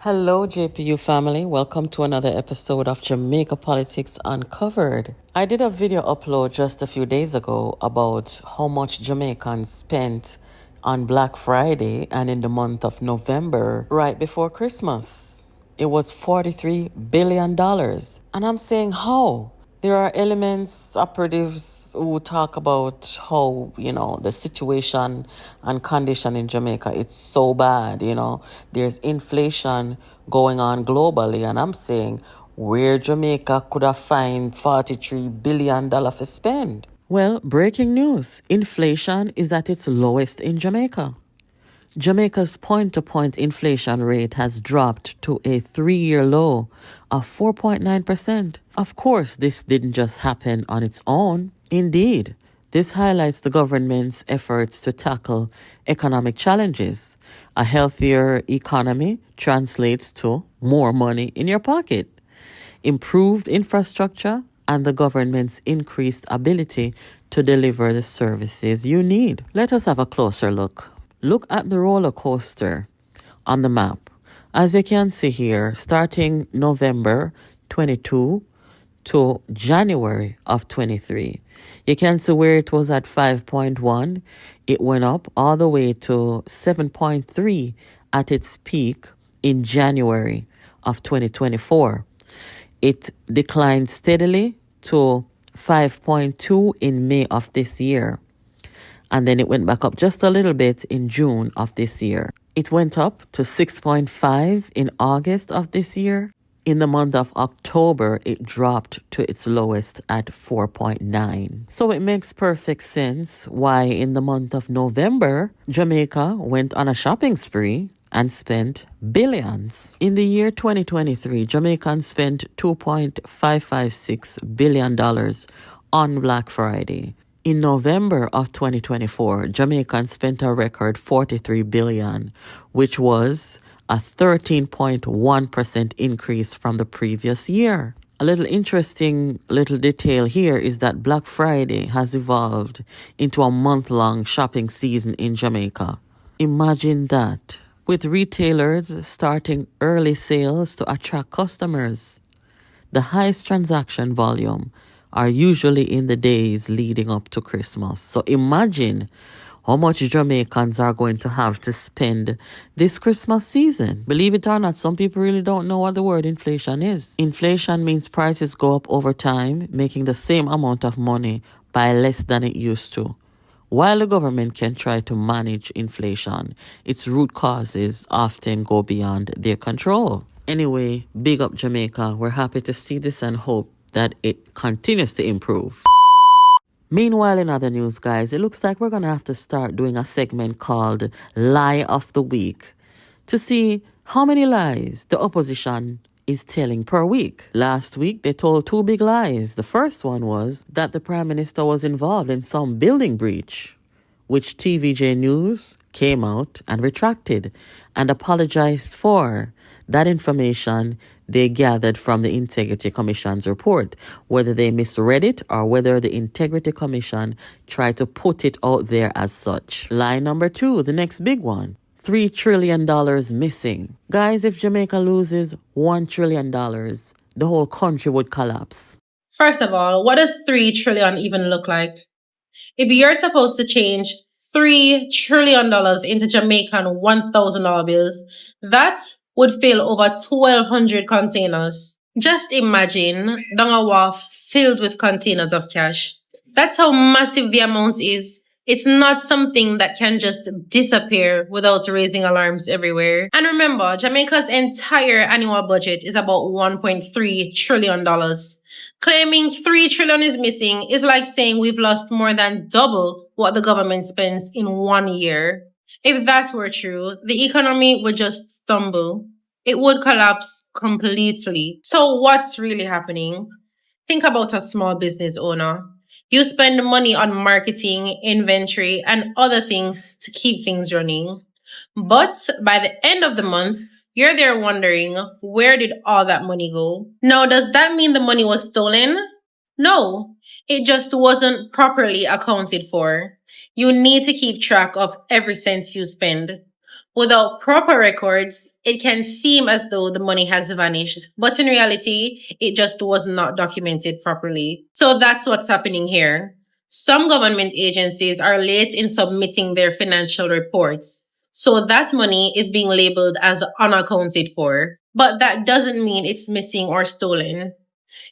Hello, JPU family. Welcome to another episode of Jamaica Politics Uncovered. I did a video upload just a few days ago about how much Jamaicans spent on Black Friday and in the month of November, right before Christmas. It was $43 billion. And I'm saying, how? There are elements, operatives who talk about how, the situation and condition in Jamaica, it's so bad, There's inflation going on globally. And I'm saying, where Jamaica could have find $43 billion to spend? Well, breaking news. Inflation is at its lowest in Jamaica. Jamaica's point-to-point inflation rate has dropped to a 3-year low of 4.9%. Of course, this didn't just happen on its own. Indeed, this highlights the government's efforts to tackle economic challenges. A healthier economy translates to more money in your pocket, improved infrastructure, and the government's increased ability to deliver the services you need. Let us have a closer look. Look at the roller coaster on the map. As you can see here, starting November 22 to January of 23, you can see where it was at 5.1. It went up all the way to 7.3 at its peak in January of 2024. It declined steadily to 5.2 in May of this year. And then it went back up just a little bit in June of this year. It went up to 6.5 in August of this year. In the month of October, it dropped to its lowest at 4.9. So it makes perfect sense why in the month of November, Jamaica went on a shopping spree and spent billions. In the year 2023, Jamaicans spent $2.556 billion on Black Friday. In November of 2024, Jamaicans spent a record $43 billion, which was a 13.1% increase from the previous year. A little interesting little detail here is that Black Friday has evolved into a month-long shopping season in Jamaica. Imagine that, with retailers starting early sales to attract customers. The highest transaction volume are usually in the days leading up to Christmas. So imagine how much Jamaicans are going to have to spend this Christmas season. Believe it or not, some people really don't know what the word inflation is. Inflation means prices go up over time, making the same amount of money by less than it used to. While the government can try to manage inflation, its root causes often go beyond their control. Anyway, big up Jamaica. We're happy to see this and hope that it continues to improve. Meanwhile, in other news, guys, it looks like we're going to have to start doing a segment called Lie of the Week to see how many lies the opposition is telling per week. Last week, they told 2 big lies. The first one was that the Prime Minister was involved in some building breach, which TVJ News came out and retracted and apologized for. That information they gathered from the Integrity Commission's report, whether they misread it or whether the Integrity Commission tried to put it out there as such. Lie number 2, the next big one. $3 trillion missing. Guys, if Jamaica loses $1 trillion, the whole country would collapse. First of all, what does 3 trillion even look like? If you're supposed to change $3 trillion into Jamaican $1,000 bills, that would fill over 1,200 containers. Just imagine Donga Wharf filled with containers of cash. That's how massive the amount is. It's not something that can just disappear without raising alarms everywhere. And remember, Jamaica's entire annual budget is about $1.3 trillion. Claiming 3 trillion is missing is like saying we've lost more than double what the government spends in 1 year. If that were true, the economy would just stumble. It would collapse completely. So what's really happening? Think about a small business owner. You spend money on marketing, inventory, and other things to keep things running. But by the end of the month, you're there wondering, where did all that money go? Now, does that mean the money was stolen? No, it just wasn't properly accounted for. You need to keep track of every cent you spend. Without proper records, it can seem as though the money has vanished, but in reality, it just was not documented properly. So that's what's happening here. Some government agencies are late in submitting their financial reports, so that money is being labeled as unaccounted for. But that doesn't mean it's missing or stolen.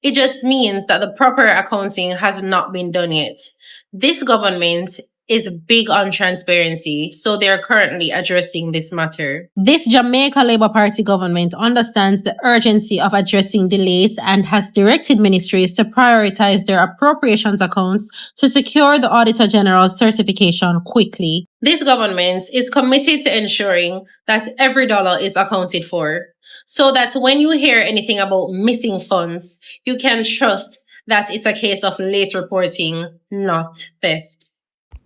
It just means that the proper accounting has not been done yet. This government is big on transparency, so they are currently addressing this matter. This Jamaica Labour Party government understands the urgency of addressing delays and has directed ministries to prioritize their appropriations accounts to secure the Auditor General's certification quickly. This government is committed to ensuring that every dollar is accounted for, so that when you hear anything about missing funds, you can trust that it's a case of late reporting, not theft.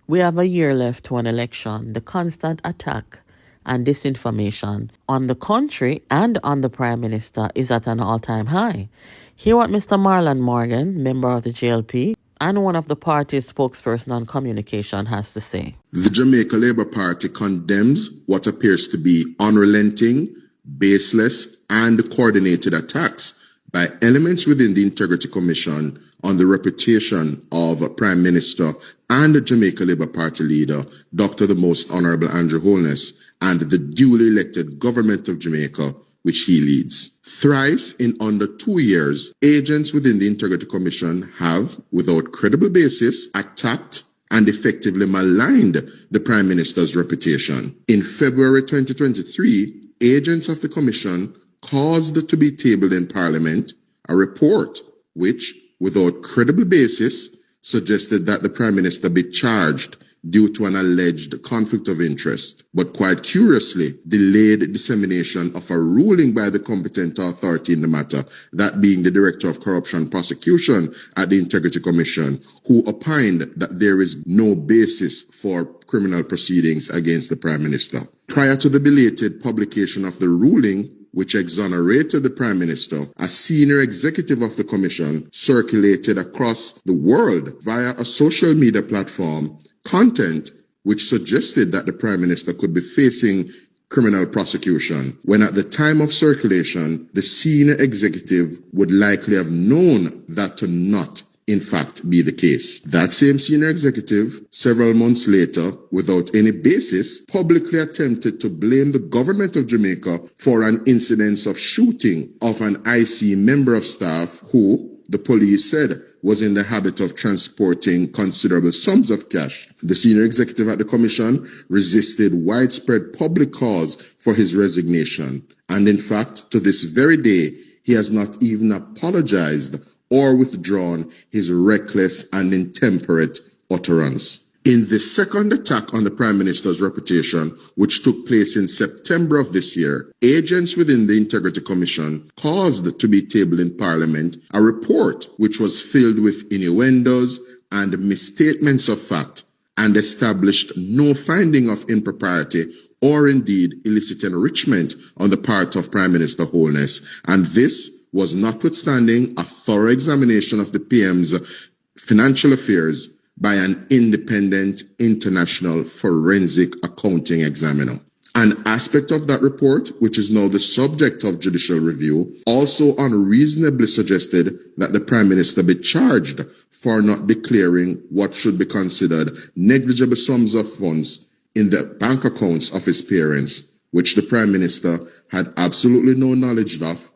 We have a year left to an election. The constant attack and disinformation on the country and on the Prime Minister is at an all-time high. Hear what Mr. Marlon Morgan, member of the JLP, and one of the party's spokesperson on communication has to say. The Jamaica Labour Party condemns what appears to be unrelenting, baseless, and coordinated attacks by elements within the Integrity Commission on the reputation of Prime Minister and the Jamaica Labour Party leader, Dr. the Most Honourable Andrew Holness, and the duly elected government of Jamaica, which he leads. Thrice in under 2 years, agents within the Integrity Commission have, without credible basis, attacked and effectively maligned the Prime Minister's reputation. In February 2023, agents of the Commission caused to be tabled in Parliament a report which, without credible basis, suggested that the Prime Minister be charged due to an alleged conflict of interest, but quite curiously delayed dissemination of a ruling by the competent authority in the matter, that being the Director of Corruption Prosecution at the Integrity Commission, who opined that there is no basis for criminal proceedings against the Prime Minister. Prior to the belated publication of the ruling, which exonerated the Prime Minister, a senior executive of the Commission circulated across the world via a social media platform content which suggested that the Prime Minister could be facing criminal prosecution, when at the time of circulation, the senior executive would likely have known that to not in fact be the case. That same senior executive, several months later, without any basis, publicly attempted to blame the government of Jamaica for an incident of shooting of an IC member of staff who, the police said, was in the habit of transporting considerable sums of cash. The senior executive at the Commission resisted widespread public calls for his resignation. And in fact, to this very day, he has not even apologized or withdrawn his reckless and intemperate utterance. In the second attack on the Prime Minister's reputation, which took place in September of this year, agents within the Integrity Commission caused to be tabled in Parliament a report which was filled with innuendos and misstatements of fact and established no finding of impropriety or indeed illicit enrichment on the part of Prime Minister Holness. And this was notwithstanding a thorough examination of the PM's financial affairs by an independent international forensic accounting examiner. An aspect of that report, which is now the subject of judicial review, also unreasonably suggested that the Prime Minister be charged for not declaring what should be considered negligible sums of funds in the bank accounts of his parents, which the Prime Minister had absolutely no knowledge of,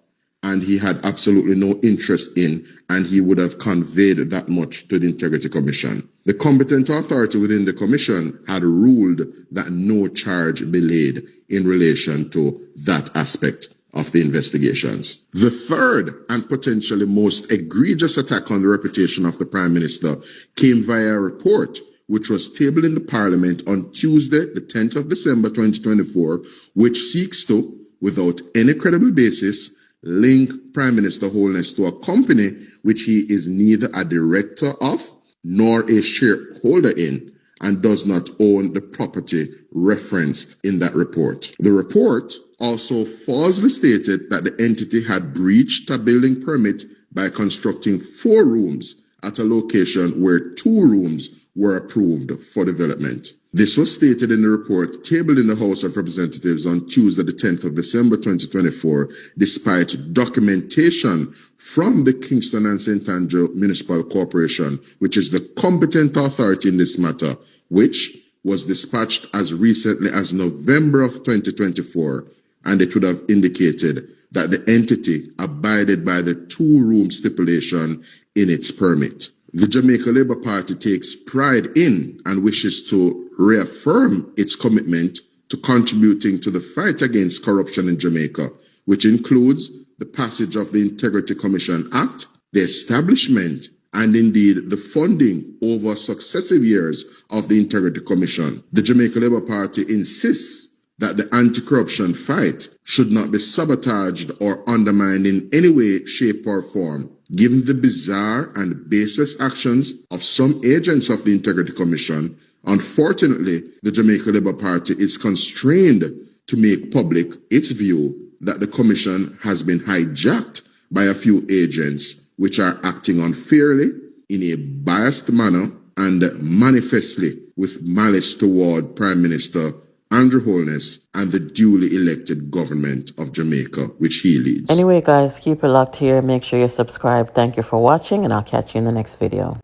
and he had absolutely no interest in, and he would have conveyed that much to the Integrity Commission. The competent authority within the Commission had ruled that no charge be laid in relation to that aspect of the investigations. The third and potentially most egregious attack on the reputation of the Prime Minister came via a report which was tabled in the Parliament on Tuesday, the 10th of December 2024, which seeks to, without any credible basis, link Prime Minister Holness to a company which he is neither a director of nor a shareholder in, and does not own the property referenced in that report. The report also falsely stated that the entity had breached a building permit by constructing 4 rooms at a location where 2 rooms were approved for development. This was stated in the report tabled in the House of Representatives on Tuesday, the 10th of December 2024, despite documentation from the Kingston and St. Andrew Municipal Corporation, which is the competent authority in this matter, which was dispatched as recently as November of 2024, and it would have indicated that the entity abided by the 2-room stipulation in its permit. The Jamaica Labour Party takes pride in and wishes to reaffirm its commitment to contributing to the fight against corruption in Jamaica, which includes the passage of the Integrity Commission Act, the establishment and indeed the funding over successive years of the Integrity Commission. The Jamaica Labour Party insists that the anti-corruption fight should not be sabotaged or undermined in any way, shape or form. Given the bizarre and baseless actions of some agents of the Integrity Commission, unfortunately, the Jamaica Labour Party is constrained to make public its view that the Commission has been hijacked by a few agents which are acting unfairly, in a biased manner, and manifestly with malice toward Prime Minister Andrew Holness and the duly elected government of Jamaica, which he leads. Anyway, guys, keep it locked here. Make sure you subscribe. Thank you for watching, and I'll catch you in the next video.